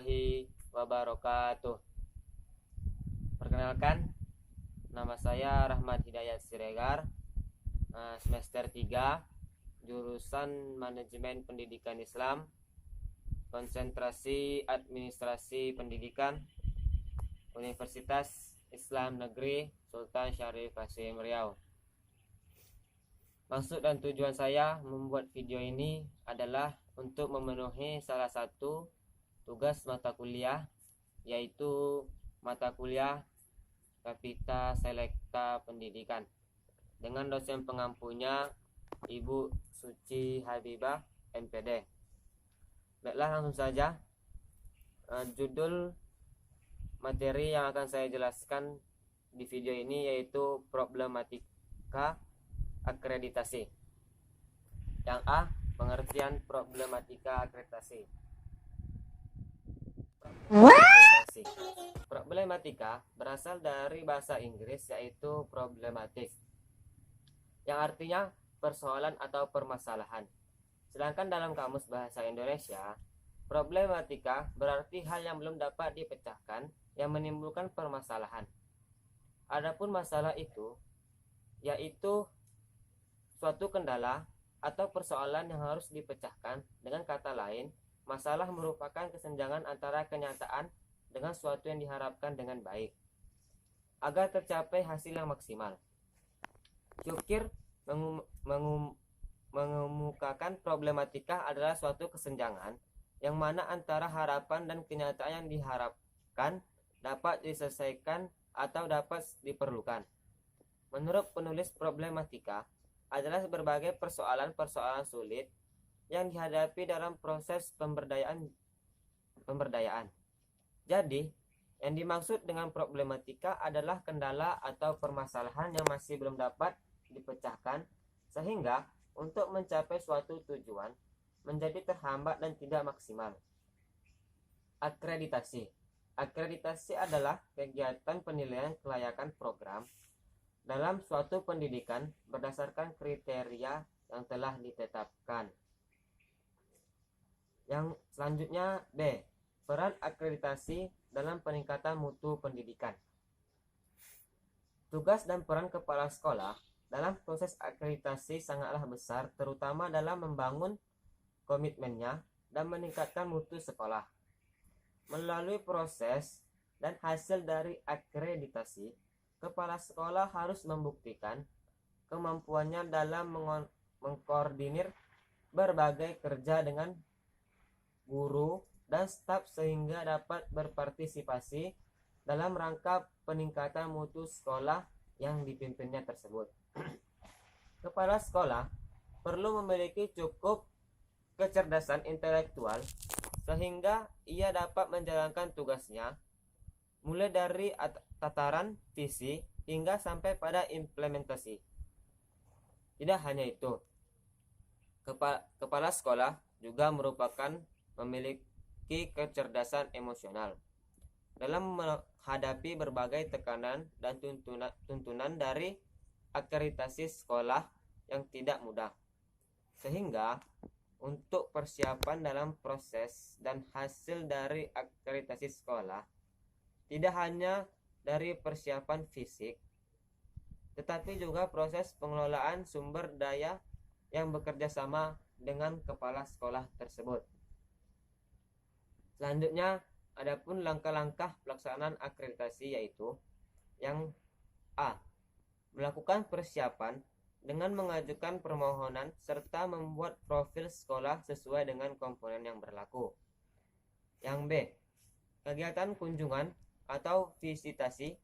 warahmatullahi wabarakatuh. Perkenalkan, nama saya Rahmat Hidayat Siregar, semester 3, jurusan Manajemen Pendidikan Islam, konsentrasi Administrasi Pendidikan, Universitas Islam Negeri Sultan Syarif Hasim Riau. Maksud dan tujuan saya membuat video ini adalah untuk memenuhi salah satu tugas mata kuliah, yaitu mata kuliah Kapita Selekta Pendidikan, dengan dosen pengampunya Ibu Suci Habibah, MPD. Baiklah, langsung saja. Judul materi yang akan saya jelaskan di video ini yaitu problematika akreditasi. Yang A, pengertian problematika akreditasi. Problematika berasal dari bahasa Inggris yaitu problematic, yang artinya persoalan atau permasalahan. Sedangkan dalam kamus bahasa Indonesia, problematika berarti hal yang belum dapat dipecahkan yang menimbulkan permasalahan. Adapun masalah itu yaitu suatu kendala atau persoalan yang harus dipecahkan. Dengan kata lain, masalah merupakan kesenjangan antara kenyataan dengan suatu yang diharapkan dengan baik agar tercapai hasil yang maksimal. Cukir mengemukakan problematika adalah suatu kesenjangan yang mana antara harapan dan kenyataan yang diharapkan dapat diselesaikan atau dapat diperlukan. Menurut penulis problematika, adalah berbagai persoalan-persoalan sulit yang dihadapi dalam proses pemberdayaan. Jadi, yang dimaksud dengan problematika adalah kendala atau permasalahan yang masih belum dapat dipecahkan sehingga untuk mencapai suatu tujuan menjadi terhambat dan tidak maksimal. Akreditasi. Akreditasi adalah kegiatan penilaian kelayakan program dalam suatu pendidikan berdasarkan kriteria yang telah ditetapkan. Yang selanjutnya B, peran akreditasi dalam peningkatan mutu pendidikan. Tugas dan peran kepala sekolah dalam proses akreditasi sangatlah besar, terutama dalam membangun komitmennya dan meningkatkan mutu sekolah. Melalui proses dan hasil dari akreditasi, kepala sekolah harus membuktikan kemampuannya dalam mengkoordinir berbagai kerja dengan guru dan staf sehingga dapat berpartisipasi dalam rangka peningkatan mutu sekolah yang dipimpinnya tersebut. Kepala sekolah perlu memiliki cukup kecerdasan intelektual sehingga ia dapat menjalankan tugasnya mulai dari tataran visi hingga sampai pada implementasi. Tidak hanya itu, kepala sekolah juga merupakan memiliki kecerdasan emosional dalam menghadapi berbagai tekanan dan tuntunan dari akreditasi sekolah yang tidak mudah. Sehingga untuk persiapan dalam proses dan hasil dari akreditasi sekolah tidak hanya dari persiapan fisik, tetapi juga proses pengelolaan sumber daya yang bekerja sama dengan kepala sekolah tersebut. Selanjutnya, adapun langkah-langkah pelaksanaan akreditasi yaitu yang A, melakukan persiapan dengan mengajukan permohonan serta membuat profil sekolah sesuai dengan komponen yang berlaku. Yang B, kegiatan kunjungan atau visitasi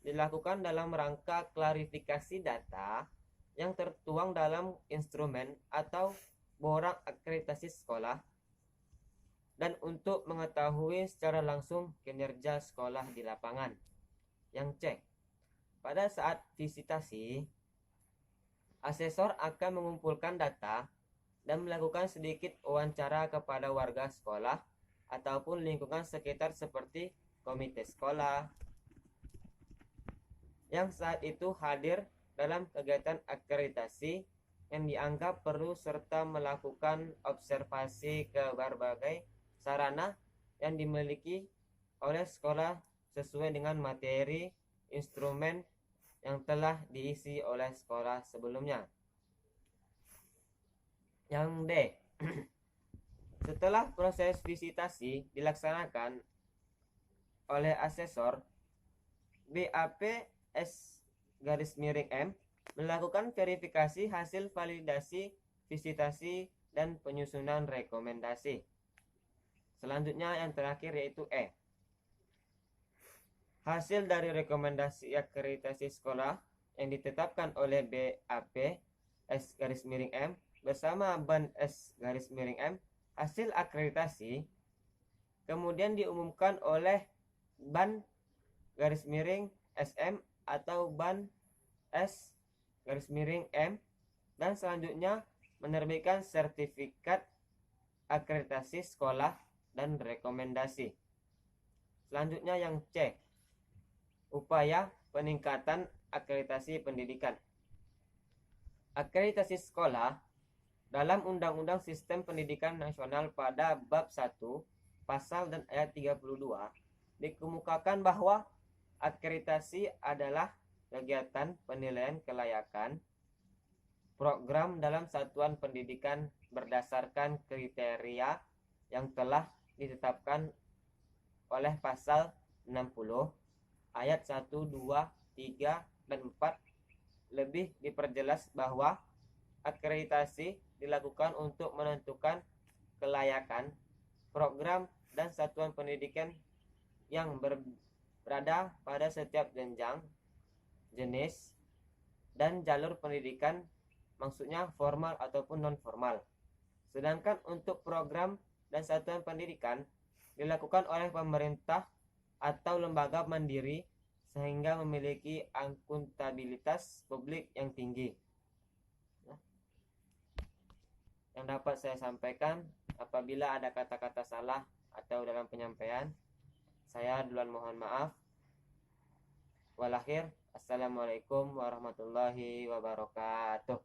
dilakukan dalam rangka klarifikasi data yang tertuang dalam instrumen atau borang akreditasi sekolah dan untuk mengetahui secara langsung kinerja sekolah di lapangan. Yang C, pada saat visitasi, asesor akan mengumpulkan data dan melakukan sedikit wawancara kepada warga sekolah ataupun lingkungan sekitar seperti komite sekolah yang saat itu hadir dalam kegiatan akreditasi yang dianggap perlu serta melakukan observasi ke berbagai sarana yang dimiliki oleh sekolah sesuai dengan materi instrumen yang telah diisi oleh sekolah sebelumnya. Yang D. Setelah proses visitasi dilaksanakan oleh asesor, BAP/S_M melakukan verifikasi hasil validasi visitasi dan penyusunan rekomendasi. Selanjutnya yang terakhir yaitu E. Hasil dari rekomendasi akreditasi sekolah yang ditetapkan oleh BAP/S_M bersama BAN S_M hasil akreditasi kemudian diumumkan oleh BAN SM atau BAN S_M dan selanjutnya menerbitkan sertifikat akreditasi sekolah dan rekomendasi. Selanjutnya yang C. Upaya peningkatan akreditasi pendidikan. Akreditasi sekolah dalam Undang-Undang Sistem Pendidikan Nasional pada bab 1 pasal dan ayat 32 dikemukakan bahwa akreditasi adalah kegiatan penilaian kelayakan program dalam satuan pendidikan berdasarkan kriteria yang telah ditetapkan oleh pasal 60 ayat 1, 2, 3, dan 4. Lebih diperjelas bahwa akreditasi dilakukan untuk menentukan kelayakan program dan satuan pendidikan yang berada pada setiap jenjang, jenis, dan jalur pendidikan, maksudnya formal ataupun non-formal. Sedangkan untuk program dan satuan pendidikan dilakukan oleh pemerintah atau lembaga mandiri sehingga memiliki akuntabilitas publik yang tinggi. Yang dapat saya sampaikan, apabila ada kata-kata salah atau dalam penyampaian, saya duluan mohon maaf. Walakhir, assalamualaikum warahmatullahi wabarakatuh.